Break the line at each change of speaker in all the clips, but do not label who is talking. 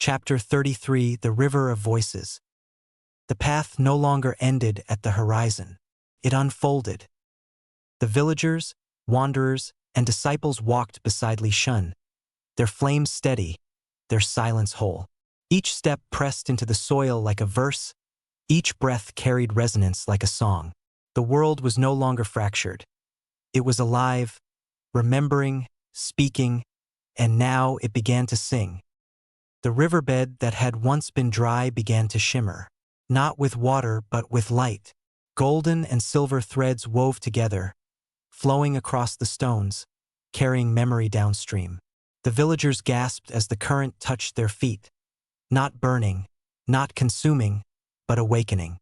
Chapter 33, The River of Voices. The path no longer ended at the horizon. It unfolded. The villagers, wanderers, and disciples walked beside Li Shen, their flames steady, their silence whole. Each step pressed into the soil like a verse, each breath carried resonance like a song. The world was no longer fractured. It was alive, remembering, speaking, and now it began to sing. The riverbed that had once been dry began to shimmer, not with water but with light. Golden and silver threads wove together, flowing across the stones, carrying memory downstream. The villagers gasped as the current touched their feet, not burning, not consuming, but awakening.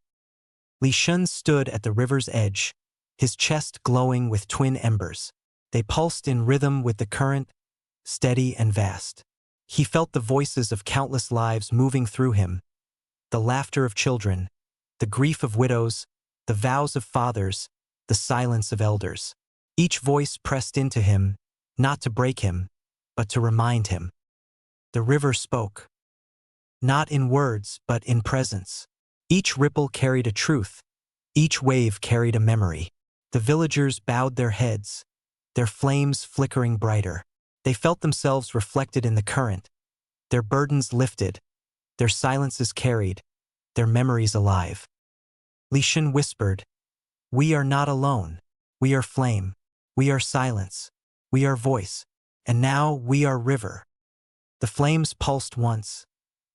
Li Shen stood at the river's edge, his chest glowing with twin embers. They pulsed in rhythm with the current, steady and vast. He felt the voices of countless lives moving through him, the laughter of children, the grief of widows, the vows of fathers, the silence of elders. Each voice pressed into him, not to break him, but to remind him. The river spoke, not in words but in presence. Each ripple carried a truth, each wave carried a memory. The villagers bowed their heads, their flames flickering brighter. They felt themselves reflected in the current, their burdens lifted, their silences carried, their memories alive. Li Shen whispered, "We are not alone. We are flame. We are silence. We are voice. And now we are river." The flames pulsed once,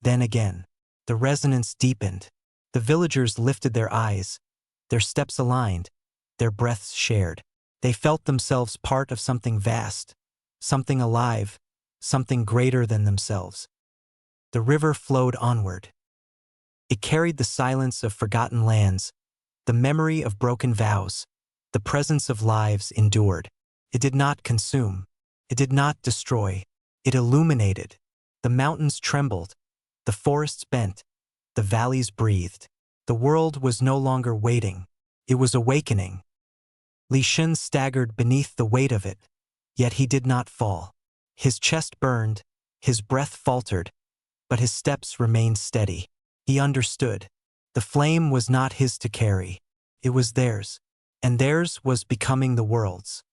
then again. The resonance deepened. The villagers lifted their eyes, their steps aligned, their breaths shared. They felt themselves part of something vast, something alive, something greater than themselves. The river flowed onward. It carried the silence of forgotten lands, the memory of broken vows, the presence of lives endured. It did not consume. It did not destroy. It illuminated. The mountains trembled. The forests bent. The valleys breathed. The world was no longer waiting. It was awakening. Li Shen staggered beneath the weight of it, yet he did not fall. His chest burned, his breath faltered, but his steps remained steady. He understood. The flame was not his to carry. It was theirs, and theirs was becoming the world's.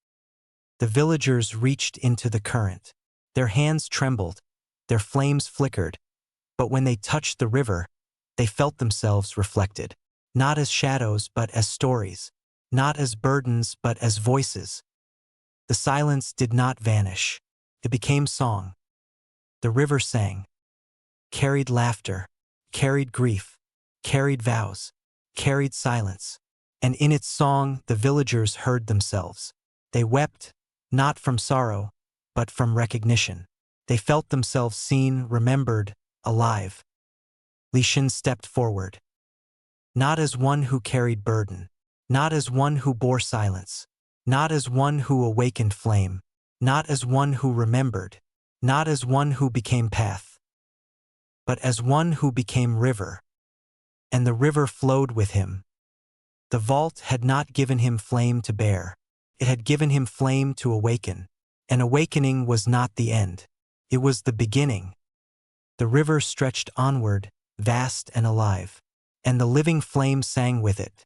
The villagers reached into the current. Their hands trembled, their flames flickered, but when they touched the river, they felt themselves reflected, not as shadows but as stories, not as burdens but as voices. The silence did not vanish. It became song. The river sang, carried laughter, carried grief, carried vows, carried silence. And in its song, the villagers heard themselves. They wept, not from sorrow, but from recognition. They felt themselves seen, remembered, alive. Li Shen stepped forward, not as one who carried burden, not as one who bore silence, not as one who awakened flame, not as one who remembered, not as one who became path, but as one who became river. And the river flowed with him. The vault had not given him flame to bear. It had given him flame to awaken. An awakening was not the end. It was the beginning. The river stretched onward, vast and alive, and the living flame sang with it.